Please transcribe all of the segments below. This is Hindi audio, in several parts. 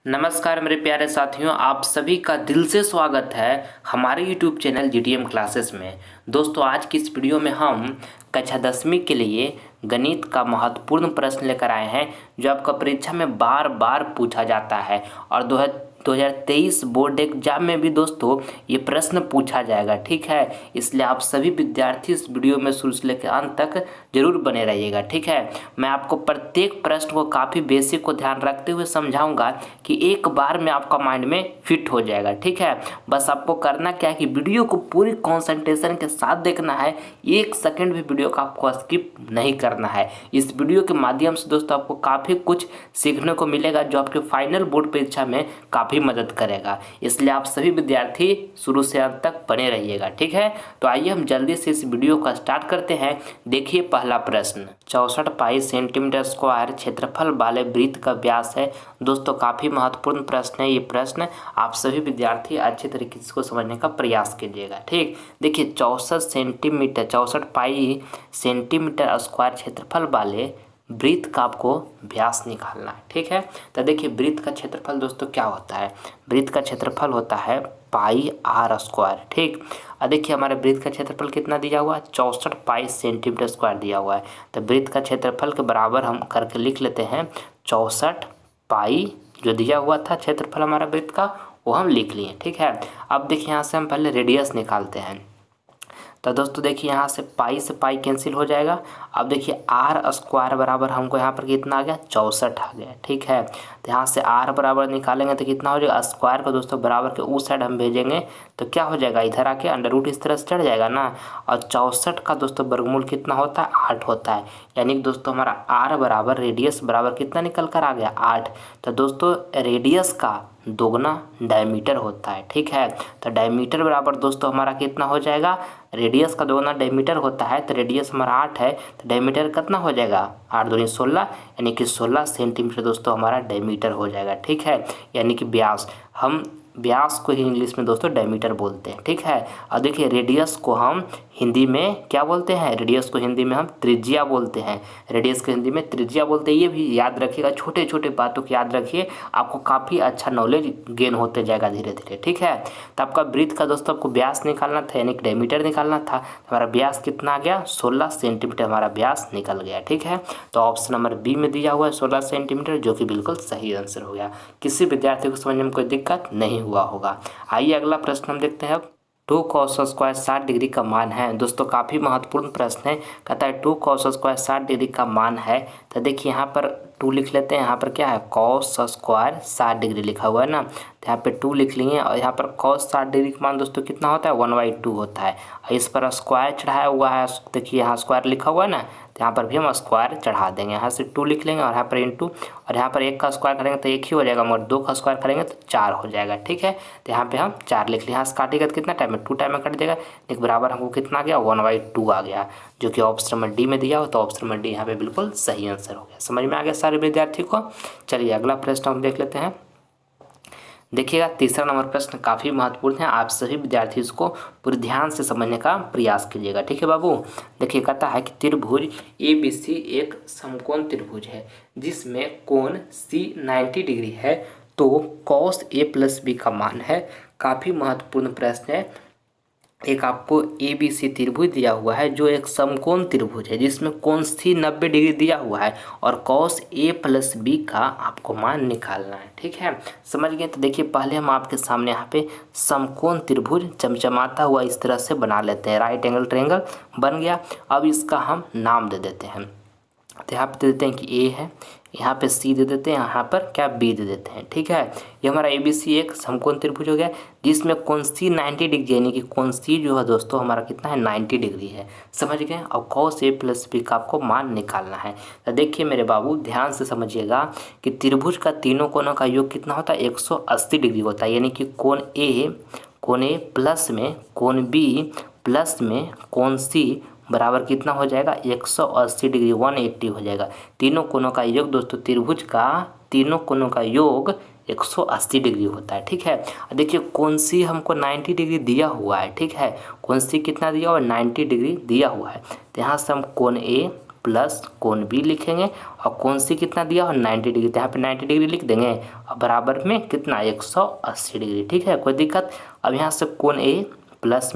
नमस्कार मेरे प्यारे साथियों, आप सभी का दिल से स्वागत है हमारे YouTube चैनल GTM क्लासेस में। दोस्तों, आज की इस वीडियो में हम कक्षा 10वीं के लिए गणित का महत्वपूर्ण प्रश्न लेकर आए हैं जो आपका परीक्षा में बार बार पूछा जाता है और 2023 बोर्ड एग्जाम में भी दोस्तों ये प्रश्न पूछा जाएगा। ठीक है, इसलिए आप सभी विद्यार्थी इस वीडियो में शुरू से लेकर अंत तक जरूर बने रहिएगा। ठीक है, मैं आपको प्रत्येक प्रश्न को काफ़ी बेसिक को ध्यान रखते हुए समझाऊंगा कि एक बार में आपका माइंड में फिट हो जाएगा। ठीक है, बस आपको करना क्या है कि वीडियो को पूरी कॉन्सेंट्रेशन के साथ देखना है, एक सेकंड भी वीडियो का आपको स्किप नहीं करना है। इस वीडियो के माध्यम से दोस्तों आपको काफ़ी कुछ सीखने को मिलेगा जो आपके फाइनल बोर्ड परीक्षा में काफ़ी मदद करेगा। इसलिए आप सभी विद्यार्थी शुरू से अंत तक बने रहिएगा। ठीक है, तो आइए हम जल्दी से इस वीडियो का स्टार्ट करते हैं। देखिए पहला प्रश्न, 64 पाई सेंटीमीटर स्क्वायर क्षेत्रफल वाले वृत्त का व्यास है। दोस्तों काफ़ी महत्वपूर्ण प्रश्न है ये प्रश्न, आप सभी विद्यार्थी अच्छे तरीके से इसको समझने का प्रयास कीजिएगा। ठीक, देखिए 64 पाई सेंटीमीटर स्क्वायर क्षेत्रफल वाले वृत्त का आपको व्यास निकालना है। ठीक है, तो देखिए वृत्त का क्षेत्रफल दोस्तों क्या होता है, वृत्त का क्षेत्रफल होता है पाई आर स्क्वायर। ठीक, और देखिए हमारे वृत्त का क्षेत्रफल कितना दिया हुआ है, 64 पाई सेंटीमीटर स्क्वायर दिया हुआ है। तो वृत्त का क्षेत्रफल के बराबर हम करके लिख लेते हैं 64 पाई, जो दिया हुआ था क्षेत्रफल हमारा वृत्त का वो हम लिख लिए। ठीक है, अब देखिए यहाँ से हम पहले रेडियस निकालते हैं। तो दोस्तों देखिए यहाँ से पाई कैंसिल हो जाएगा। अब देखिए आर स्क्वायर बराबर हमको यहाँ पर कितना आ गया, 64 आ गया। ठीक है, तो यहाँ से आर बराबर निकालेंगे तो कितना हो जाएगा, स्क्वायर को दोस्तों बराबर के उस साइड हम भेजेंगे तो क्या हो जाएगा, इधर आके अंडर रूट इस तरह से चढ़ जाएगा ना। और 64 का दोस्तों वर्गमूल कितना होता है, 8 होता है। यानी कि दोस्तों हमारा आर बराबर रेडियस बराबर कितना निकल कर आ गया, 8। तो दोस्तों रेडियस का दोगुना डायमीटर होता है। ठीक है, तो डायमीटर बराबर दोस्तों हमारा कितना हो जाएगा, रेडियस का दोगुना डायमीटर होता है। तो रेडियस हमारा 8 है तो डायमीटर कितना हो जाएगा, 8 दूनी 16, यानी कि 16 सेंटीमीटर दोस्तों हमारा डायमीटर हो जाएगा। ठीक है, यानी कि व्यास, हम व्यास को ही इंग्लिश में दोस्तों डायमीटर बोलते हैं। ठीक है, और देखिए रेडियस को हम हिंदी में क्या बोलते हैं, रेडियस को हिंदी में हम त्रिज्या बोलते हैं। रेडियस को हिंदी में त्रिज्या बोलते हैं, ये भी याद रखिएगा, छोटे छोटे बातों को याद रखिए, आपको काफ़ी अच्छा नॉलेज गेन होते जाएगा धीरे धीरे। ठीक है, तो आपका वृत्त का दोस्तों आपको व्यास निकालना था, यानी कि डायमीटर निकालना था। हमारा व्यास कितना आ गया, 16 सेंटीमीटर हमारा व्यास निकल गया। ठीक है, तो ऑप्शन नंबर बी में दिया हुआ है 16 सेंटीमीटर, जो कि बिल्कुल सही आंसर हो गया। किसी विद्यार्थी को समझने में कोई दिक्कत नहीं हुआ होगा। आइए अगला प्रश्न हम देखते हैं। अब 2 कॉस स्क्वायर 60 डिग्री का मान है। दोस्तों काफ़ी महत्वपूर्ण प्रश्न है, कहता है 2 कॉस स्क्वायर 60 डिग्री का मान है। तो देखिए यहाँ पर 2 लिख लेते हैं, यहाँ पर क्या है, कॉस स्क्वायर 60 डिग्री लिखा हुआ है ना, तो यहाँ पे 2 लिख लिए। और यहाँ पर कॉस 60 डिग्री का मान दोस्तों कितना होता है, 1/2 होता है। और इस पर स्क्वायर चढ़ाया हुआ है, देखिए यहाँ स्क्वायर लिखा हुआ है ना, तो यहाँ पर भी हम स्क्वायर चढ़ा देंगे। यहाँ से 2 लिख लेंगे और यहाँ पर इंटू, और यहाँ पर 1 का स्क्वायर करेंगे तो 1 ही हो जाएगा, मगर 2 का स्क्वायर करेंगे तो 4 हो जाएगा। ठीक है, तो यहाँ पे हम 4 लिख लिए। यहाँ से काटेगा तो कितना टाइम में, 2 टाइम में कट देगा, एक बराबर हमको कितना आ गया, 1/2 आ गया, जो कि ऑप्शन नंबर डी में दिया हो। तो ऑप्शन नंबर डी यहाँ पे बिल्कुल सही आंसर हो गया। समझ में आ गया सारे विद्यार्थी को। चलिए अगला प्रश्न हम देख लेते हैं। देखिएगा तीसरा नंबर प्रश्न काफ़ी महत्वपूर्ण है, आप सभी विद्यार्थी इसको पूरे ध्यान से समझने का प्रयास कीजिएगा। ठीक है बाबू, देखिए कहता है कि त्रिभुज ABC एक समकोण त्रिभुज है जिसमें कोण C 90 डिग्री है, तो cos A + B का मान है। काफ़ी महत्वपूर्ण प्रश्न है। एक आपको ABC त्रिभुज दिया हुआ है जो एक समकोण त्रिभुज है जिसमें कोण C 90 डिग्री दिया हुआ है और cos A + B का आपको मान निकालना है। ठीक है, समझ गए। तो देखिए पहले हम आपके सामने यहाँ पे समकोण त्रिभुज चमचमाता हुआ इस तरह से बना लेते हैं, राइट एंगल ट्रायंगल बन गया। अब इसका हम नाम दे देते हैं, तो यहाँ पे दे देते हैं कि A है, यहाँ पे C दे देते हैं, यहाँ पर क्या B दे देते हैं। ठीक है, ये हमारा ABC एक समकोण त्रिभुज हो गया जिसमें कोण C 90 डिग्री, यानी कि कोण C जो है दोस्तों हमारा कितना है, 90 डिग्री है। समझ गए। और cos A + B का आपको मान निकालना है। तो देखिए मेरे बाबू ध्यान से समझिएगा कि त्रिभुज का तीनों कोणों का योग कितना होता है, 180 डिग्री होता है। यानी कि कोण A प्लस में कोण B प्लस में कोण C बराबर कितना हो जाएगा, 180 डिग्री, 180 हो जाएगा। तीनों कोणों का योग दोस्तों, त्रिभुज का तीनों कोणों का योग 180 डिग्री होता है। ठीक है, देखिए कोण C हमको 90 डिग्री दिया हुआ है। ठीक है, कोण C कितना दिया हुआ है, 90 डिग्री दिया हुआ है। तो यहाँ से हम कोण A प्लस कोण बी लिखेंगे और कोण सी कितना दिया और 90 डिग्री, तो यहाँ पे 90 डिग्री लिख देंगे और बराबर में कितना 180 डिग्री। ठीक है, कोई दिक्कत। अब यहाँ से कोण ए प्लस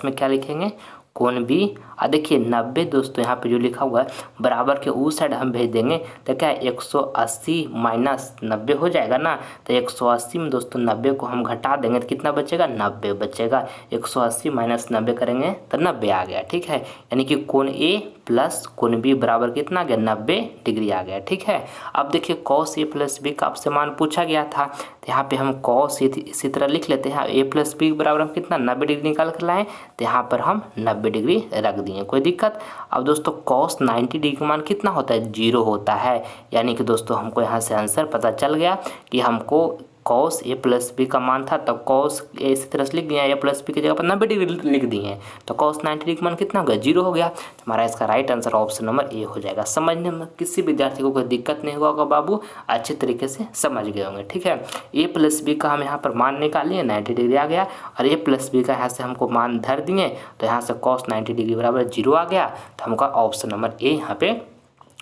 में क्या लिखेंगे कोण बी। और देखिए 90 दोस्तों यहाँ पे जो लिखा हुआ है बराबर के उस साइड हम भेज देंगे तो क्या 180 माइनस 90 हो जाएगा ना। तो 180 में दोस्तों 90 को हम घटा देंगे तो कितना बचेगा 90 बचेगा। 180 माइनस 90 करेंगे तो 90 आ गया। ठीक है, यानी कि कोण ए प्लस कोण बी बराबर कितना आ गया 90 डिग्री आ गया। ठीक है, अब देखिए कॉस ए प्लस बी का आपसे मान पूछा गया था तो यहाँ पे हम कॉस इसी तरह लिख लेते हैं। ए प्लस बी बराबर हम कितना 90 डिग्री निकाल कर लाएँ तो यहाँ पर हम 90 डिग्री रख दिए, कोई दिक्कत। अब दोस्तों कॉस 90 डिग्री का मान कितना होता है 0 होता है, यानी कि दोस्तों हमको यहाँ से आंसर पता चल गया कि हमको कॉस ए प्लस बी का मान था, तब कॉस ए इसी तरह से लिख दिया, ए प्लस बी की जगह पर 90 डिग्री लिख दिए तो कॉस 90 डिग्री का मान कितना हो गया 0 हो गया। तो हमारा इसका right answer option number A हो जाएगा। समझने में किसी विद्यार्थी को कोई दिक्कत नहीं हुआ होगा बाबू, अच्छे तरीके से समझ गए होंगे। ठीक है, ए प्लस बी का हम यहाँ पर मान निकालिए 90 डिग्री आ गया और ए प्लस बी का यहाँ से हमको मान धर दिए तो यहाँ से कॉस 90 डिग्री बराबर 0 आ गया। तो हमका ऑप्शन नंबर ए यहाँ पे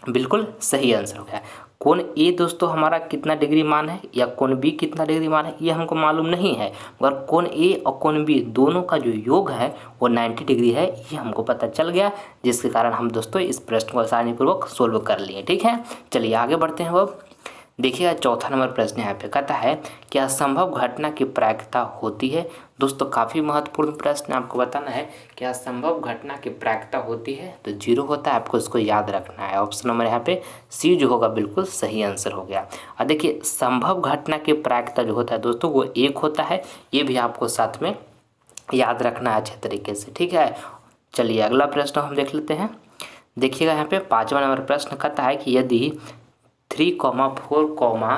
बिल्कुल सही आंसर हो गया। कोण ए दोस्तों हमारा कितना डिग्री मान है या कोण बी कितना डिग्री मान है ये हमको मालूम नहीं है, मगर कोण ए और कोण बी दोनों का जो योग है वो 90 डिग्री है, ये हमको पता चल गया, जिसके कारण हम दोस्तों इस प्रश्न को आसानीपूर्वक सोल्व कर लिए। ठीक है, चलिए आगे बढ़ते हैं। अब देखिएगा चौथा नंबर प्रश्न यहाँ पे कहता है कि असंभव घटना की प्रायिकता होती है। दोस्तों काफ़ी महत्वपूर्ण प्रश्न है, आपको बताना है कि असंभव घटना की प्रायिकता होती है तो 0 होता है, आपको इसको याद रखना है। ऑप्शन नंबर यहाँ पे सी जो होगा बिल्कुल सही आंसर हो गया। और देखिए संभव घटना की प्रायिकता जो होता है दोस्तों वो 1 होता है, ये भी आपको साथ में याद रखना है अच्छे तरीके से। ठीक है, चलिए अगला प्रश्न हम देख लेते हैं। देखिएगा यहाँ पे 5वां नंबर प्रश्न कहता है कि यदि 3, 4,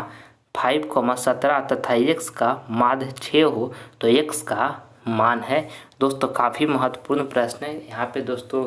5, 17 तथा x का माध्य 6 हो तो x का मान है। दोस्तों काफ़ी महत्वपूर्ण प्रश्न है। यहाँ पे दोस्तों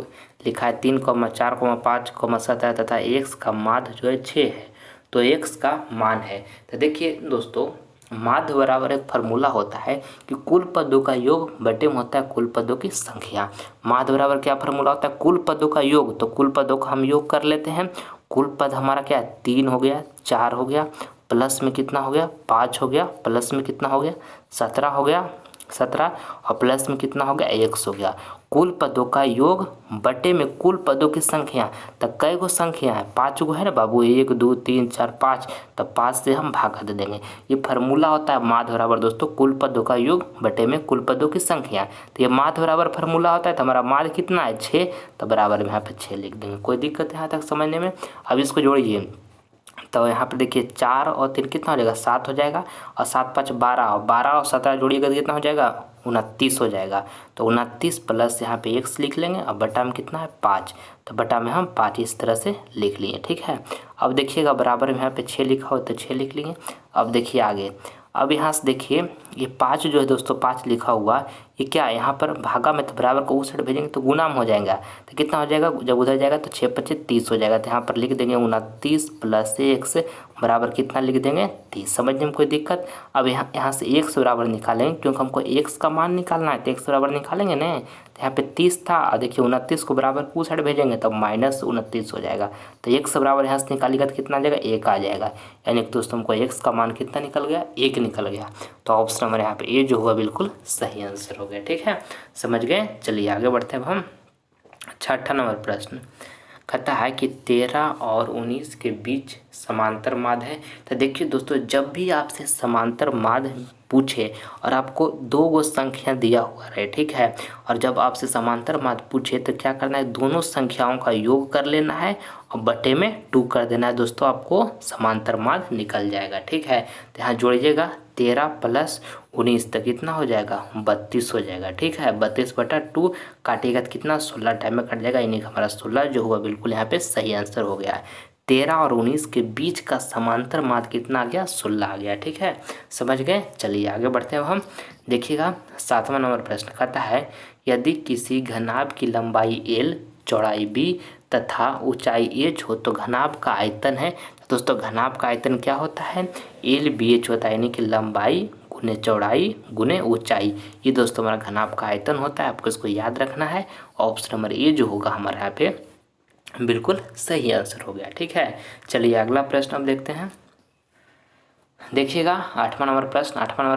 लिखा है 3, 4, 5, 17 तथा x का माध्य जो है 6 है तो x का मान है। तो देखिए दोस्तों माध्य बराबर एक फार्मूला होता है कि कुल पदों का योग बटे में होता है कुल पदों की संख्या। माध्य बराबर क्या फार्मूला होता है कुल पदों का योग, तो कुल पदों का हम योग कर लेते हैं। कुल पद हमारा क्या है 3 हो गया, 4 हो गया, प्लस में कितना हो गया 5 हो गया, प्लस में कितना हो गया 17 हो गया 17 और प्लस में कितना हो गया 1 हो गया। कुल पदों का योग बटे में कुल पदों की संख्या, तब कई गो संख्या है 5 गो है ना बाबू, 1 2 3 4 5, तब 5 से हम भागा दे देंगे। ये फार्मूला होता है माध्य बराबर दोस्तों कुल पदों का योग बटे में कुल पदों की संख्या। तो ये माध्य बराबर फार्मूला होता है, तो हमारा माध्य कितना है 6, तो बराबर में यहाँ पे 6 लिख देंगे। कोई दिक्कत है यहाँ तक समझने में। अब इसको जोड़िए तो यहाँ पे देखिए 4 और 3 कितना हो जाएगा 7 हो जाएगा और 7 5 12 और 12 और 17 जोड़िएगा तो कितना हो जाएगा 29 हो जाएगा। तो 29 प्लस यहाँ पे x लिख लेंगे और बटा में कितना है 5, तो बटा में हम 5 इस तरह से लिख लिए। ठीक है, अब देखिएगा बराबर में यहाँ पे 6 लिखा हो तो 6 लिख लिए। अब देखिए आगे, अब यहाँ से देखिए ये 5 जो है दोस्तों 5 लिखा हुआ ये क्या है यहाँ पर भागा में, तो बराबर को उस साइड भेजेंगे तो गुना में हो जाएगा, तो कितना हो जाएगा जब उधर जाएगा तो 6 25 30 हो जाएगा। तो यहाँ पर लिख देंगे 29 प्लस x बराबर कितना लिख देंगे 30। समझने में कोई दिक्कत। अब यहाँ से x बराबर निकालेंगे क्योंकि हमको x का मान निकालना है, तो x बराबर निकालेंगे ना। तो यहाँ पे 30 था और देखिए 29 को बराबर उस साइड भेजेंगे तब -29 हो जाएगा। तो x बराबर यहाँ से निकालिएगा तो कितना आ जाएगा 1 आ जाएगा, यानी कि दोस्तों हमको x का मान कितना निकल गया 1 निकल गया। तो ऑप्शन नंबर यहाँ पे ए जो हुआ बिल्कुल सही आंसर हो गया। ठीक है, समझ गए। चलिए आगे बढ़ते हैं अब हम। 6वां नंबर प्रश्न कहता है कि 13 और 19 के बीच समांतर माध्य है। तो देखिए दोस्तों जब भी आपसे समांतर माध्य पूछे और आपको 2 गो संख्या दिया हुआ रहे, ठीक है, और जब आपसे समांतर माध्य पूछे तो क्या करना है दोनों संख्याओं का योग कर लेना है और बटे में 2 कर देना है दोस्तों, आपको समांतर माध्य निकल जाएगा। ठीक है, तो यहाँ जोड़िएगा 13 प्लस 19 तक कितना हो जाएगा 32 हो जाएगा। ठीक है, 32 बटा 2 काटिएगा तो कितना 16 टाइम में कट जाएगा, यानी कि हमारा 16 जो हुआ बिल्कुल यहाँ पे सही आंसर हो गया है। 13 और 19 के बीच का समांतर माध्य कितना आ गया 16 आ गया। ठीक है, समझ गए। चलिए आगे बढ़ते हैं अब हम। देखिएगा 7वां नंबर प्रश्न कहता है यदि किसी घनाभ की लंबाई l चौड़ाई b तथा ऊंचाई h हो तो घनाभ का आयतन है। दोस्तों घनाभ का आयतन क्या होता है LBH होता है, यानी कि लंबाई गुने चौड़ाई गुने ऊंचाई। ये दोस्तों हमारा घनाभ का आयतन होता है, आपको इसको याद रखना है। ऑप्शन नंबर ए जो होगा हमारे यहाँ पे बिल्कुल सही आंसर हो गया। ठीक है, चलिए अगला प्रश्न हम देखते हैं। देखिएगा 8वां नंबर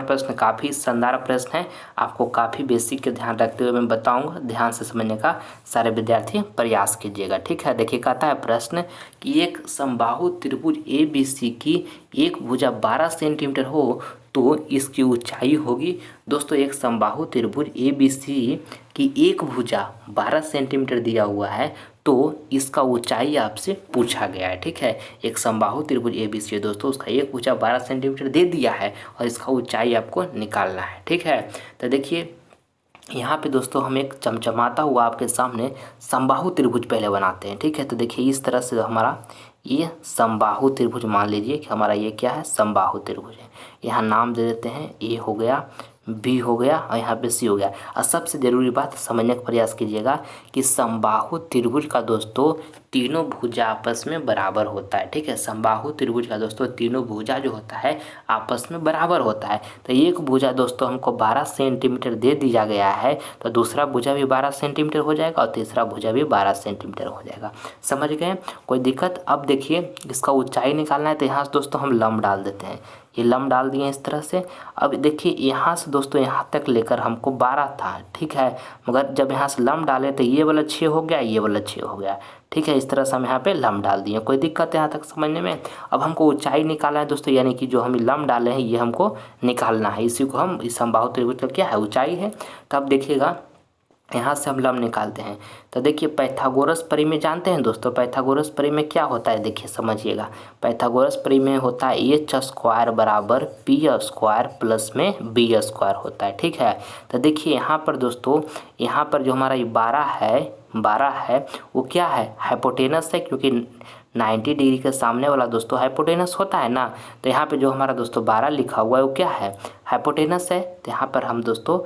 प्रश्न काफ़ी शानदार प्रश्न है। आपको काफ़ी बेसिक के ध्यान रखते हुए मैं बताऊंगा, ध्यान से समझने का सारे विद्यार्थी प्रयास कीजिएगा। ठीक है, देखिए कहता है प्रश्न कि एक समबाहु त्रिभुज ABC की एक भुजा 12 सेंटीमीटर हो तो इसकी ऊंचाई होगी। दोस्तों एक समबाहु त्रिभुज ABC की एक भुजा 12 सेंटीमीटर दिया हुआ है तो इसका ऊंचाई आपसे पूछा गया है। ठीक है, एक समबाहु त्रिभुज ABC है दोस्तों, उसका एक भुजा 12 सेंटीमीटर दे दिया है और इसका ऊंचाई आपको निकालना है। ठीक है, तो देखिए यहाँ पे दोस्तों हम एक चमचमाता हुआ आपके सामने समबाहु त्रिभुज पहले बनाते हैं। ठीक है, तो देखिए इस तरह से हमारा ये समबाहु त्रिभुज मान लीजिए कि हमारा ये क्या है, समबाहु त्रिभुज है। यहाँ नाम दे देते हैं, ए हो गया, बी हो गया और यहाँ पे सी हो गया। और सबसे ज़रूरी बात समझने का प्रयास कीजिएगा कि समबाहु त्रिभुज का दोस्तों तीनों भुजा आपस में बराबर होता है। ठीक है, समबाहु त्रिभुज का दोस्तों तीनों भुजा जो होता है आपस में बराबर होता है। तो एक भुजा दोस्तों हमको 12 सेंटीमीटर दे दिया गया है तो दूसरा भुजा भी 12 सेंटीमीटर हो जाएगा और तीसरा भुजा भी 12 सेंटीमीटर हो जाएगा। समझ गए, कोई दिक्कत? अब देखिए इसका ऊंचाई निकालना है तो यहाँ से दोस्तों हम लंब डाल देते हैं, ये लंब डाल दिए इस तरह से। अब देखिए यहाँ से दोस्तों यहाँ तक लेकर हमको 12 था। ठीक है, मगर जब यहाँ से लंब डाले तो ये वाला 6 हो गया, ये वाला 6 हो गया। ठीक है, इस तरह से हम यहाँ पे लंब डाल दिए। कोई दिक्कत है यहाँ तक समझने में? अब हमको ऊंचाई निकालना है दोस्तों, यानी कि जो हम लंब डाले हैं ये हमको निकालना है। इसी को हम इस समबाहु त्रिभुज का क्या है, ऊंचाई है। तो अब देखिएगा यहाँ से हम लंब निकालते हैं तो देखिए पाइथागोरस परिमेय जानते हैं दोस्तों, पाइथागोरस परिमेय क्या होता है देखिए समझिएगा। पाइथागोरस परिमेय होता है एच स्क्वायर बराबर पी स्क्वायर प्लस में बी स्क्वायर होता है। ठीक है, तो देखिए यहाँ पर दोस्तों, यहाँ पर जो हमारा ये 12 है वो क्या है, हाइपोटेनस है, क्योंकि 90 डिग्री के सामने वाला दोस्तों हाइपोटेनस होता है ना। तो यहाँ पे जो हमारा दोस्तों 12 लिखा हुआ है वो क्या है, हाइपोटेनस है। तो यहाँ पर हम दोस्तों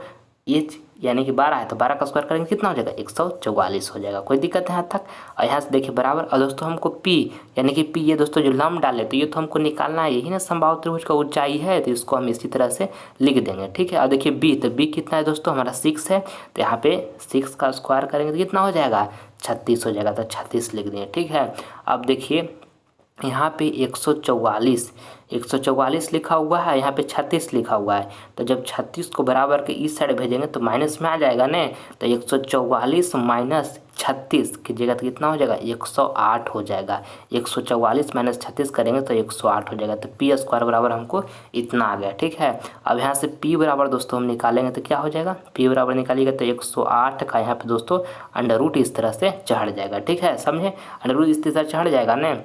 एच यानी कि 12 है तो 12 का स्क्वायर करेंगे कितना हो जाएगा, 144 हो जाएगा। कोई दिक्कत है यहाँ तक? और यहाँ से देखिए बराबर, और दोस्तों हमको पी यानी कि पी ये दोस्तों जो लंब डाले तो ये तो हमको निकालना है, यही ना समबाहु त्रिभुज का ऊंचाई है, तो इसको हम इसी तरह से लिख देंगे। ठीक है, और देखिए बी, तो बी कितना है दोस्तों हमारा 6 है, तो यहाँ पे 6 का स्क्वायर करेंगे तो कितना हो जाएगा, 36 हो जाएगा, तो 36 लिख देंगे। ठीक है, अब देखिए यहाँ पे 144 लिखा हुआ है, यहाँ पे 36 लिखा हुआ है। तो जब 36 को बराबर के इस साइड भेजेंगे तो माइनस में आ जाएगा ना, तो 144 माइनस 36 कीजिएगा तो कितना हो जाएगा, 108 हो जाएगा। 144 माइनस 36 करेंगे तो 108 हो जाएगा। तो पी स्क्वायर बराबर हमको इतना आ गया। ठीक है, अब यहाँ से पी बराबर दोस्तों हम निकालेंगे तो क्या हो जाएगा, पी बराबर निकालिएगा तो 108 का यहाँ पे दोस्तों अंडर रूट इस तरह से चढ़ जाएगा। ठीक है, समझे, अंडर रूट इस तरह चढ़ जाएगा ना।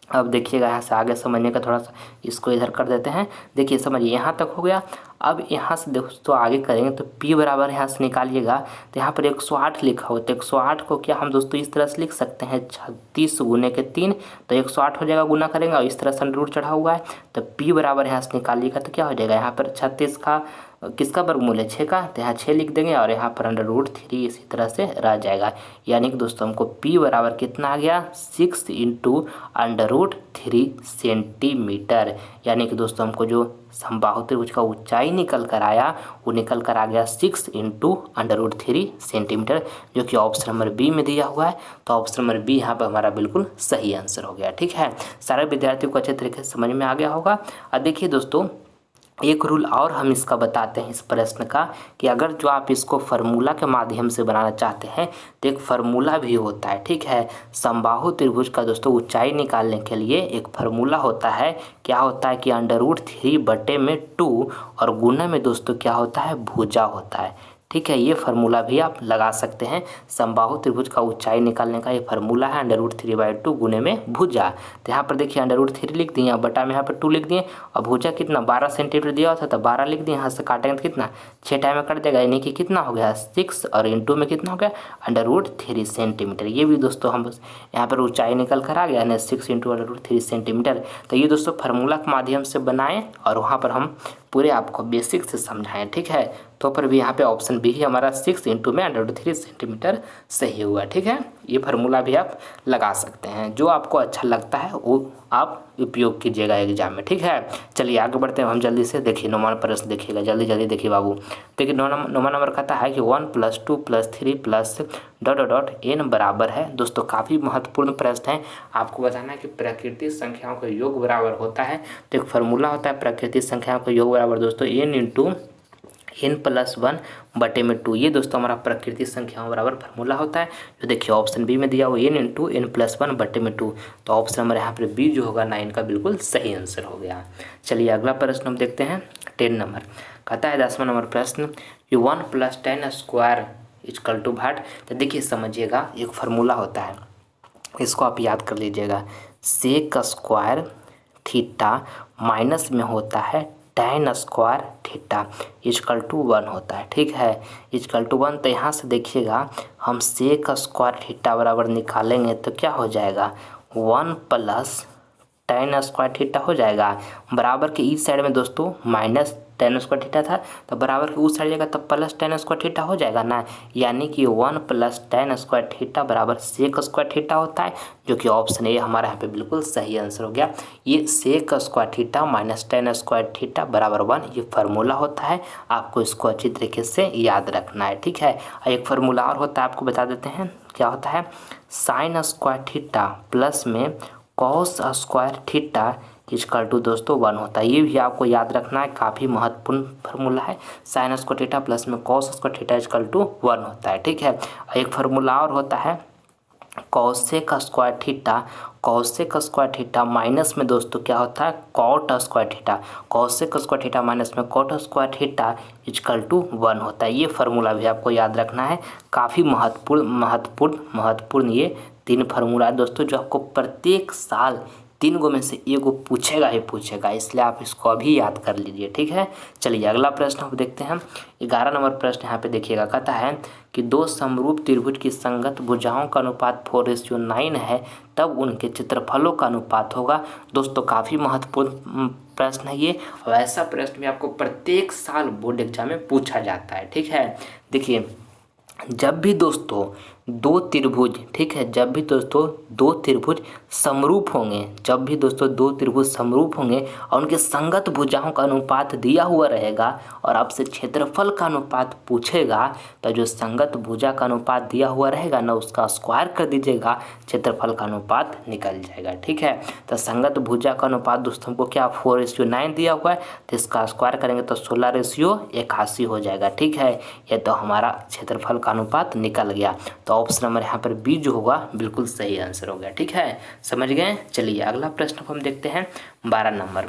अब देखिएगा यहाँ से आगे समझने का, थोड़ा सा इसको इधर कर देते हैं। देखिए समझिए यहाँ तक हो गया। अब यहाँ से दोस्तों आगे करेंगे तो p बराबर यहाँ से निकालिएगा तो यहाँ पर 108 लिखा हो, तो 108 को क्या हम दोस्तों इस तरह से लिख सकते हैं, 36 गुने के 3 तो 108 हो जाएगा, गुना करेंगे और इस तरह से अंडर रूट चढ़ा हुआ है। तो p बराबर यहाँ से निकालिएगा तो क्या हो जाएगा, यहाँ पर 36 का किसका वर्गमूल है, 6 का, तो यहाँ 6 लिख देंगे और यहाँ पर अंडर रूट 3 इसी तरह से रह जाएगा। यानी कि दोस्तों हमको p बराबर कितना आ गया, 6 इंटू अंडर रूट 3 सेंटीमीटर। यानी कि दोस्तों हमको जो समबाहु त्रिभुज का ऊंचाई निकल कर आया वो निकल कर आ गया 6 इंटू अंडर रूट 3 सेंटीमीटर, जो कि ऑप्शन नंबर बी में दिया हुआ है। तो ऑप्शन नंबर बी यहाँ पर हमारा बिल्कुल सही आंसर हो गया। ठीक है, सारे विद्यार्थियों को अच्छे तरीके से समझ में आ गया होगा। अब देखिए दोस्तों एक रूल और हम इसका बताते हैं इस प्रश्न का, कि अगर जो आप इसको फार्मूला के माध्यम से बनाना चाहते हैं तो एक फार्मूला भी होता है। ठीक है, समबाहु त्रिभुज का दोस्तों ऊंचाई निकालने के लिए एक फार्मूला होता है। क्या होता है कि अंडर रूट 3 बटे में 2 और गुना में दोस्तों क्या होता है, भुजा होता है। ठीक है, ये फार्मूला भी आप लगा सकते हैं। समबाहु त्रिभुज का ऊंचाई निकालने का ये फार्मूला है अंडर रूट 3/2 गुने में भुजा। तो यहाँ पर देखिए अंडर रूट 3 लिख दिए और बटा में यहाँ पर 2 लिख दिए और भुजा कितना 12 सेंटीमीटर दिया हुआ था तो 12 लिख दिए। यहाँ से काटेंगे तो कितना 6 टाइम में कट जाएगा, यानी कि कितना हो गया 6 और इंटू में कितना हो गया अंडर रूट 3 सेंटीमीटर। ये भी दोस्तों हम यहाँ पर ऊंचाई निकल कर आ गया ना 6 इंटू अंडर रूट 3 सेंटीमीटर। तो ये दोस्तों फार्मूला के माध्यम से बनाएं और वहाँ पर हम पूरे आपको बेसिक से समझाएं। ठीक है, तो पर भी यहाँ पे ऑप्शन बी ही हमारा 6 इंटू में अंडर रूट 3 सेंटीमीटर सही हुआ। ठीक है, ये फार्मूला भी आप लगा सकते हैं। जो आपको अच्छा लगता है वो आप उपयोग कीजिएगा एग्जाम में, ठीक है। चलिए आगे बढ़ते हैं हम जल्दी से। देखिए 9वां प्रश्न देखिएगा, जल्दी जल्दी देखिए बाबू। देखिए 9वां नंबर कहता है कि 1 + 2 + 3 प्लस ... n बराबर है। दोस्तों काफ़ी महत्वपूर्ण प्रश्न है। आपको बताना है कि प्राकृतिक संख्याओं का योग बराबर होता है। तो एक फार्मूला होता है प्राकृतिक संख्याओं का योग बराबर दोस्तों n × n+1/2। ये दोस्तों हमारा प्राकृतिक संख्याओं बराबर फार्मूला होता है। जो देखिए ऑप्शन बी में दिया हुआ n × n+1/2। तो ऑप्शन नंबर यहाँ पर बी जो होगा 9 का बिल्कुल सही आंसर हो गया। चलिए अगला प्रश्न हम देखते हैं 10 नंबर। कहता है 10वां नंबर प्रश्न कि 1 + 10² = भाट। तो देखिए समझिएगा, एक फार्मूला होता है, इसको आप याद कर लीजिएगा। sec² थीटा माइनस में होता है tan² थीटा = 1 होता है, ठीक है, =1। तो यहाँ से देखिएगा हम sec² थीटा बराबर निकालेंगे तो क्या हो जाएगा 1 + tan² थीटा हो जाएगा। बराबर के इस साइड में दोस्तों माइनस tan² थीटा था, तो बराबर के उस साइड जाएगा तब प्लस tan² थीटा हो जाएगा ना। यानी कि 1 + tan² थीटा बराबर sec² थीटा होता है, जो कि ऑप्शन ए हमारा यहाँ पे बिल्कुल सही आंसर हो गया। ये sec² theta minus tan² theta बराबर 1 ये फार्मूला होता है। आपको इसको अच्छी तरीके से याद रखना है, ठीक है। एक फार्मूला और होता है, आपको बता देते हैं क्या होता है। sin² थीटा प्लस में cos² थीटा = दोस्तों 1 होता है। ये भी आपको याद रखना है, काफ़ी महत्वपूर्ण फार्मूला है। sin² थीटा प्लस में cos² थीटा = 1 होता है, ठीक है। एक फार्मूला और होता है cosec² theta. cosec² theta minus में दोस्तों क्या होता है cot² theta. cosec² theta minus में cot² थीटा = 1 होता है। ये फार्मूला भी आपको याद रखना है। काफ़ी महत्वपूर्ण ये 3 फार्मूला है दोस्तों, जो आपको प्रत्येक साल 3 गो में से एगो पूछेगा ही पूछेगा, इसलिए आप इसको अभी याद कर लीजिए, ठीक है। चलिए अगला प्रश्न हम देखते हैं 11 नंबर प्रश्न। यहाँ पे देखिएगा, कहता है कि 2 समरूप त्रिभुज की संगत भुजाओं का अनुपात 4:9 है, तब उनके क्षेत्रफलों का अनुपात होगा। दोस्तों काफ़ी महत्वपूर्ण प्रश्न है ये, और ऐसा प्रश्न भी आपको प्रत्येक साल बोर्ड एग्जाम में पूछा जाता है, ठीक है। देखिए जब भी दोस्तों 2 त्रिभुज, ठीक है, जब भी दोस्तों 2 त्रिभुज समरूप होंगे, जब भी दोस्तों 2 त्रिभुज समरूप होंगे और उनके संगत भुजाओं का अनुपात दिया हुआ रहेगा और आपसे क्षेत्रफल का अनुपात पूछेगा, तो जो संगत भुजा का अनुपात दिया हुआ रहेगा ना उसका स्क्वायर कर दीजिएगा, क्षेत्रफल का अनुपात निकल जाएगा, ठीक है। तो संगत भुजा का अनुपात दोस्तों को क्या 4:9 दिया हुआ है, तो इसका स्क्वायर करेंगे तो 16:81 हो जाएगा, ठीक है। ये तो हमारा क्षेत्रफल का अनुपात निकल गया। तो ऑप्शन नंबर यहाँ पर बी जो होगा बिल्कुल सही आंसर हो गया, ठीक है, समझ गए। चलिए अगला प्रश्न हम देखते हैं 12 नंबर।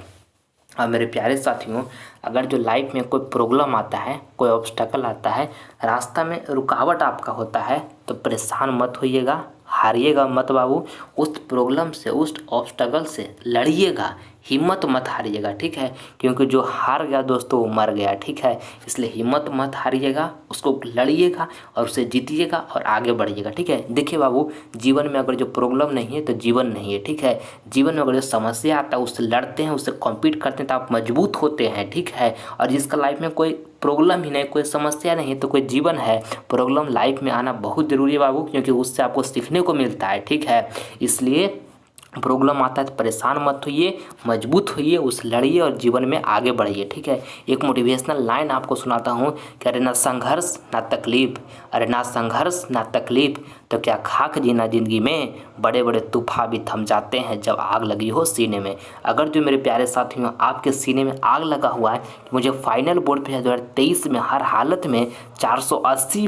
अब मेरे प्यारे साथियों, अगर जो लाइफ में कोई प्रॉब्लम आता है, कोई ऑब्स्टेकल आता है, रास्ता में रुकावट आपका होता है, तो परेशान मत होइएगा, हारिएगा मत बाबू। उस प्रॉब्लम से, उस ऑब्स्टेकल से लड़िएगा, हिम्मत मत हारिएगा, ठीक है। क्योंकि जो हार गया दोस्तों वो मर गया, ठीक है। इसलिए हिम्मत मत हारिएगा, उसको लड़िएगा और उसे जीतिएगा और आगे बढ़िएगा, ठीक है। देखिए बाबू, जीवन में अगर जो प्रॉब्लम नहीं है तो जीवन नहीं है, ठीक है। जीवन में अगर जो समस्या आता है उससे लड़ते हैं, उससे कॉम्पीट करते हैं तो आप मजबूत होते हैं, ठीक है। और जिसका लाइफ में कोई प्रॉब्लम ही नहीं, कोई समस्या नहीं है तो कोई जीवन है। प्रॉब्लम लाइफ में आना बहुत ज़रूरी है बाबू, क्योंकि उससे आपको सीखने को मिलता है, ठीक है। इसलिए प्रॉब्लम आता है तो परेशान मत होइए, मजबूत होइए, उस लड़िए और जीवन में आगे बढ़िए, ठीक है। एक मोटिवेशनल लाइन आपको सुनाता हूँ कि अरे ना संघर्ष ना तकलीफ, अरे ना संघर्ष ना तकलीफ, तो क्या खाक जीना ज़िंदगी में, बड़े बड़े तूफान भी थम जाते हैं जब आग लगी हो सीने में। अगर जो मेरे प्यारे साथियों आपके सीने में आग लगा हुआ है कि मुझे फाइनल बोर्ड पे 2023 में हर हालत में 480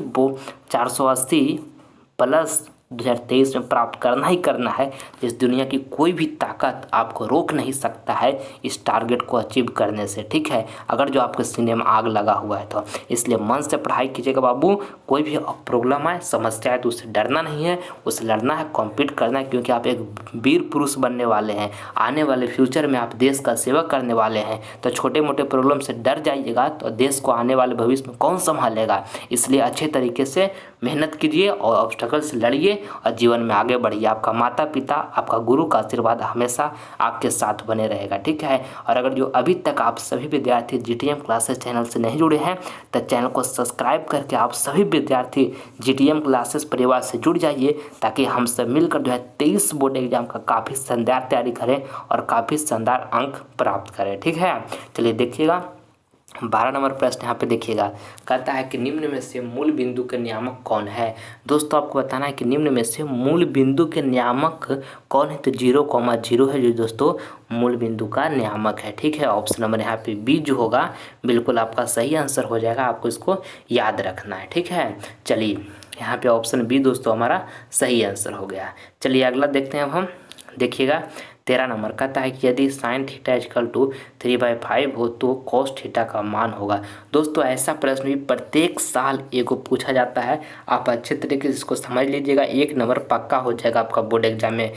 प्लस 2023 में प्राप्त करना ही करना है, इस दुनिया की कोई भी ताकत आपको रोक नहीं सकता है इस टारगेट को अचीव करने से, ठीक है। अगर जो आपके सीने में आग लगा हुआ है तो इसलिए मन से पढ़ाई कीजिएगा बाबू। कोई भी प्रॉब्लम आए, समस्या है तो उससे डरना नहीं है, उससे लड़ना है, कॉम्पीट करना है, क्योंकि आप एक वीर पुरुष बनने वाले हैं। आने वाले फ्यूचर में आप देश का सेवा करने वाले हैं। तो छोटे मोटे प्रॉब्लम से डर जाइएगा तो देश को आने वाले भविष्य में कौन संभालेगा। इसलिए अच्छे तरीके से मेहनत कीजिए और ऑब्स्टेकल से लड़िए और जीवन में आगे बढ़िए। आपका माता पिता, आपका गुरु का आशीर्वाद हमेशा आपके साथ बने रहेगा, ठीक है। और अगर जो अभी तक आप सभी विद्यार्थी जीटीएम क्लासेस चैनल से नहीं जुड़े हैं तो चैनल को सब्सक्राइब करके आप सभी विद्यार्थी जीटीएम क्लासेस परिवार से जुड़ जाइए, ताकि हम सब मिलकर जो है 23 बोर्ड एग्जाम का काफ़ी शानदार तैयारी करें और काफ़ी शानदार अंक प्राप्त करें, ठीक है। चलिए देखिएगा 12 नंबर प्रश्न यहाँ पे देखिएगा, कहता है कि निम्न में से मूल बिंदु के नियामक कौन है। दोस्तों आपको बताना है कि निम्न में से मूल बिंदु के नियामक कौन है, तो 0,0 है जो दोस्तों मूल बिंदु का नियामक है, ठीक है। ऑप्शन नंबर यहाँ पे बी जो होगा बिल्कुल आपका सही आंसर हो जाएगा, आपको इसको याद रखना है, ठीक है। चलिए यहाँ पे ऑप्शन बी दोस्तों हमारा सही आंसर हो गया। चलिए अगला देखते हैं अब हम, देखिएगा 13 नंबर कहता है कि यदि साइन थीटा इक्वल टू 3/5 हो तो कॉस थीटा का मान होगा। दोस्तों ऐसा प्रश्न भी प्रत्येक साल एगो पूछा जाता है, आप अच्छे तरीके से इसको समझ लीजिएगा, 1 नंबर पक्का हो जाएगा आपका बोर्ड एग्जाम में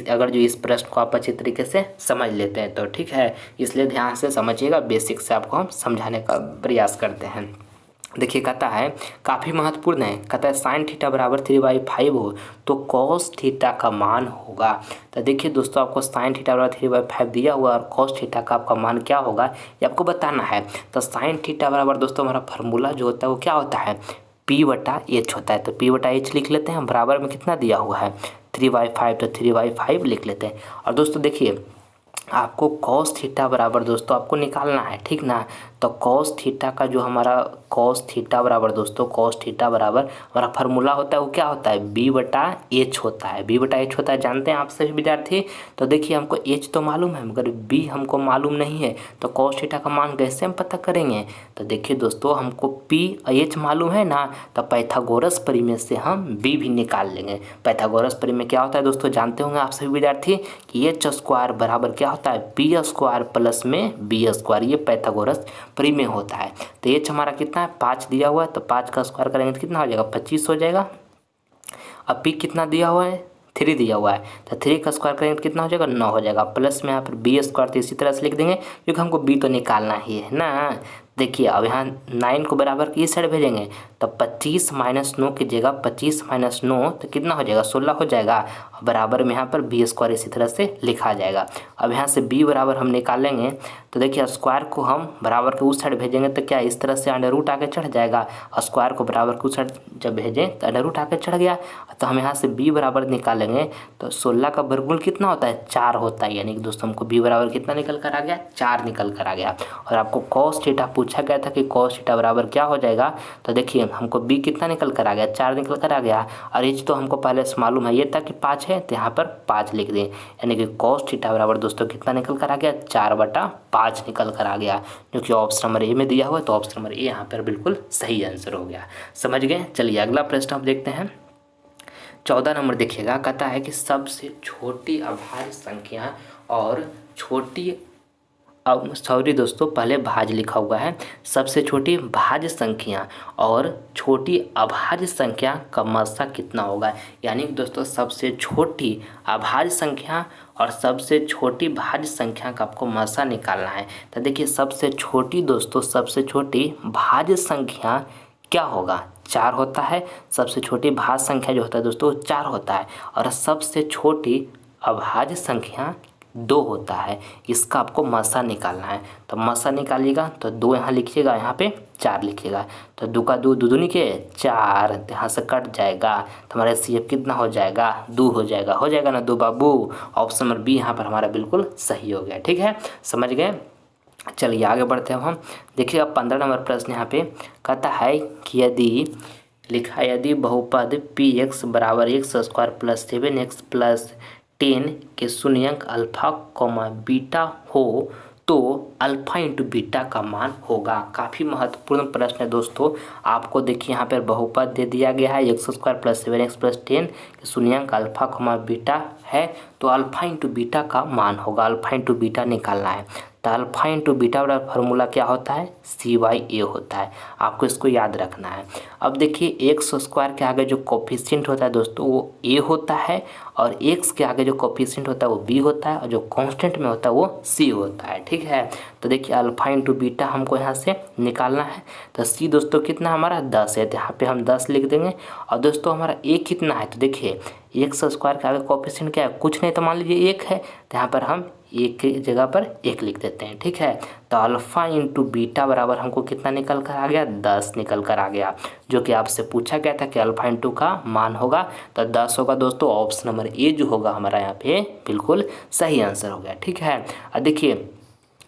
अगर जो इस प्रश्न को आप अच्छे तरीके से समझ लेते हैं तो, ठीक है। इसलिए ध्यान से समझिएगा, बेसिक से आपको हम समझाने का प्रयास करते हैं। देखिए कहता है काफ़ी महत्वपूर्ण है, कहता है साइन थीटा बराबर 3/5 हो तो कॉस थीटा का मान होगा। तो देखिए दोस्तों आपको साइन थीटा बराबर 3/5 दिया हुआ और कॉस थीटा का आपका मान क्या होगा ये आपको बताना है। तो साइन थीटा बराबर दोस्तों हमारा फार्मूला जो होता है वो क्या होता है, P/H होता है। तो P/H लिख लेते हैं, बराबर में कितना दिया हुआ है 3/5, तो 3/5 लिख लेते हैं। और दोस्तों देखिए आपको कॉस थीटा बराबर दोस्तों आपको निकालना है, ठीक ना। तो कॉस थीटा का जो हमारा कॉस थीटा बराबर दोस्तों कॉस थीटा बराबर हमारा फार्मूला होता है वो क्या होता है B/H होता है, B/H होता है, जानते हैं आप सभी विद्यार्थी। तो देखिए हमको H तो मालूम है मगर B हमको मालूम नहीं है, तो कॉस थीटा का मान कैसे हम पता करेंगे। तो देखिए दोस्तों हमको P/H मालूम है ना, तो पाइथागोरस परिमेय से हम B भी निकाल लेंगे। पाइथागोरस परिमेय क्या होता है दोस्तों जानते होंगे आप सभी विद्यार्थी कि H² बराबर क्या होता है P² प्लस में B², ये पाइथागोरस परिमेय होता है। तो H हमारा कितना है 5 दिया हुआ है, तो 5 का स्क्वायर करेंगे तो कितना हो जाएगा 25 हो जाएगा। अब P कितना दिया हुआ है 3 दिया हुआ है, तो 3 का स्क्वायर करेंगे तो कितना हो जाएगा 9 हो जाएगा, प्लस में यहाँ पर B² तो इसी तरह से लिख देंगे क्योंकि हमको B तो निकालना ही है ना। देखिए अब यहाँ 9 को बराबर की साइड भेजेंगे तो 25 - 9 की जगह 25 - 9 तो कितना हो जाएगा 16 हो जाएगा, बराबर में यहाँ पर B² इसी तरह से लिखा जाएगा। अब यहाँ से B बराबर हम निकालेंगे तो देखिए स्क्वायर को हम बराबर के उस साइड भेजेंगे तो क्या इस तरह से अंडर रूट आके चढ़ जाएगा, और स्क्वायर को बराबर के उस साइड जब भेजें तो अंडर रूट आके चढ़ गया। तो हम यहाँ से B बराबर निकालेंगे तो 16 का वर्गमूल कितना होता है 4 होता है, यानी कि दोस्तों हमको B बराबर कितना निकल कर आ गया 4 निकल कर आ गया। और आपको कॉस थीटा पूछा गया था कि कॉस थीटा बराबर क्या हो जाएगा, तो देखिए हमको B कितना निकल कर आ गया 4 निकल कर आ गया, और H तो हमको पहले से मालूम है ये था कि 5 है, तो यहाँ पर 5 लिख दें, यानी कि कॉस थीटा बराबर दोस्तों कितना निकल कर आ गया 4/5 निकल कर आ गया, जो कि ऑप्शन नंबर ए में दिया हुआ है। तो ऑप्शन नंबर ए यहाँ पर बिल्कुल सही आंसर हो गया, समझ गए। चलिए अगला प्रश्न हम देखते हैं 14 नंबर देखिएगा, कहता है कि सबसे छोटी अभाज्य संख्या और छोटी सॉरी दोस्तों पहले भाज्य लिखा हुआ है, सबसे छोटी भाज्य संख्या और छोटी अभाज्य संख्या का मस्सा कितना होगा। यानी कि दोस्तों सबसे छोटी अभाज्य संख्या और सबसे छोटी भाज्य संख्या का आपको मस्सा निकालना है। तो देखिए सबसे छोटी दोस्तों सबसे छोटी भाज्य संख्या क्या होगा 4 होता है, सबसे छोटी भाज्य संख्या जो होता है दोस्तों 4 होता है, और सबसे छोटी अभाज्य संख्या 2 होता है। इसका आपको मस्सा निकालना है, तो मस्सा निकालिएगा तो 2 यहाँ लिखिएगा, यहाँ पे 4 लिखिएगा, तो 2 का 2 दूनी के 4, यहाँ से कट जाएगा तो हमारा CF कितना हो जाएगा 2 हो जाएगा ना 2 बाबू। ऑप्शन नंबर बी यहाँ पर हमारा बिल्कुल सही हो गया, ठीक है, समझ गए। चलिए आगे बढ़ते हैं हम, देखिएगा 15 नंबर प्रश्न यहाँ पे कहता है कि यदि बहुपद Px बराबर x² प्लस 7x प्लस 10 के शून्यंक अल्फा बीटा हो तो अल्फा इंटू बीटा का मान होगा। काफ़ी महत्वपूर्ण प्रश्न है दोस्तों। आपको देखिए यहाँ पर बहुपद दे दिया गया है x² प्लस 7x प्लस 10 के शून्यंक अल्फा बीटा है, तो अल्फा इंटू बीटा का मान होगा, अल्फा इंटू बीटा निकालना है। तो अल्फा इंटू बीटा बराबर फार्मूला क्या होता है, C/A होता है। आपको इसको याद रखना है। अब देखिए एक्स स्क्वायर के आगे जो कोफिशिएंट होता है दोस्तों वो A होता है, और एक्स के आगे जो कोफिशिएंट होता है वो B होता है, और जो कांस्टेंट में होता है वो C होता है। ठीक है, तो देखिए अल्फा इंटू बीटा हमको यहाँ से निकालना है। तो C दोस्तों कितना हमारा 10 है, तो यहाँ पे हम 10 लिख देंगे। और दोस्तों हमारा A कितना है, तो देखिए एक्स स्क्वायर के आगे कोफिशिएंट क्या है, कुछ नहीं, तो मान लीजिए 1 है, तो यहाँ पर हम एक की जगह पर 1 लिख देते हैं। ठीक है, तो अल्फा इंटू बीटा बराबर हमको कितना निकल कर आ गया, 10 निकल कर आ गया, जो कि आपसे पूछा गया था कि अल्फा इंटू का मान होगा, तो 10 होगा दोस्तों। ऑप्शन नंबर ए जो होगा हमारा यहाँ पे बिल्कुल सही आंसर हो गया। ठीक है, और देखिए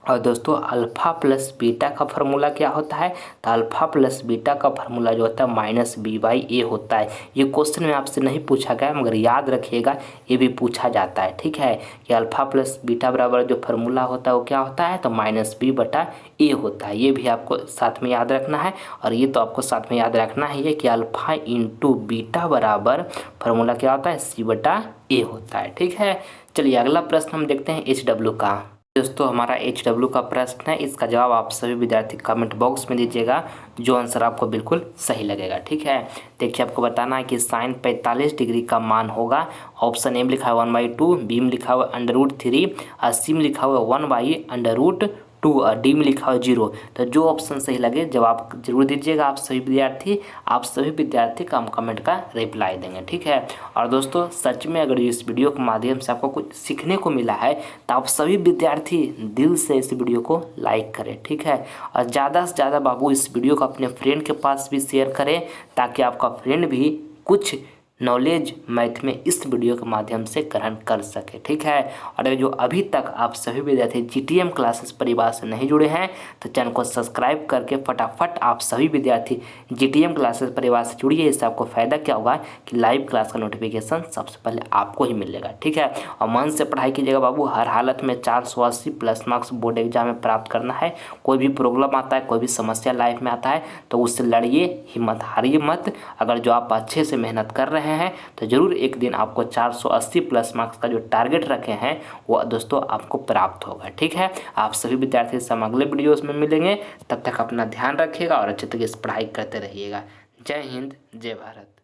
और दोस्तों अल्फ़ा प्लस बीटा का फार्मूला क्या होता है, तो अल्फ़ा प्लस बीटा का फार्मूला जो होता है -B/A होता है। ये क्वेश्चन में आपसे नहीं पूछा गया मगर याद रखिएगा ये भी पूछा जाता है। ठीक है, कि अल्फ़ा प्लस बीटा बराबर जो फार्मूला होता है वो क्या होता है, तो -B/A होता है। ये भी आपको साथ में याद रखना है, और ये तो आपको साथ में याद रखना है ये कि अल्फ़ा इंटू बीटा बराबर फार्मूला क्या होता है, C/A होता है। ठीक है, चलिए अगला प्रश्न हम देखते हैं HW का। दोस्तों हमारा HW का प्रश्न है, इसका जवाब आप सभी विद्यार्थी कमेंट बॉक्स में दीजिएगा, जो आंसर आपको बिल्कुल सही लगेगा। ठीक है, देखिए आपको बताना है कि साइन 45 डिग्री का मान होगा। ऑप्शन ए में लिखा हुआ 1/2, बी में लिखा हुआ √3, और सी में लिखा हुआ 1/√2, और डी में लिखा हुआ 0। तो जो ऑप्शन सही लगे जवाब जरूर दीजिएगा आप सभी विद्यार्थी का हम कमेंट का रिप्लाई देंगे। ठीक है, और दोस्तों सच में अगर इस वीडियो के माध्यम से आपको कुछ सीखने को मिला है तो आप सभी विद्यार्थी दिल से इस वीडियो को लाइक करें। ठीक है, और ज़्यादा से ज़्यादा बाबू इस वीडियो को अपने फ्रेंड के पास भी शेयर करें, ताकि आपका फ्रेंड भी कुछ नॉलेज मैथ में इस वीडियो के माध्यम से ग्रहण कर सके। ठीक है, और जो अभी तक आप सभी विद्यार्थी GTM क्लासेस परिवार से नहीं जुड़े हैं तो चैनल को सब्सक्राइब करके फटाफट आप सभी विद्यार्थी GTM क्लासेस परिवार से जुड़िए। इससे आपको फ़ायदा क्या होगा कि लाइव क्लास का नोटिफिकेशन सबसे पहले आपको ही मिलेगा। ठीक है, और मन से पढ़ाई कीजिएगा बाबू, हर हालत में 480 प्लस मार्क्स बोर्ड एग्जाम में प्राप्त करना है। कोई भी प्रॉब्लम आता है, कोई भी समस्या लाइफ में आता है तो उससे लड़िए, हिम्मत हारिए मत। अगर जो आप अच्छे से मेहनत कर रहे हैं तो जरूर एक दिन आपको 480 प्लस मार्क्स का जो टारगेट रखे हैं वो दोस्तों आपको प्राप्त होगा। ठीक है, आप सभी विद्यार्थी से हम अगले वीडियोस में मिलेंगे। तब तक अपना ध्यान रखिएगा और अच्छे तरीके से पढ़ाई करते रहिएगा। जय हिंद, जय भारत।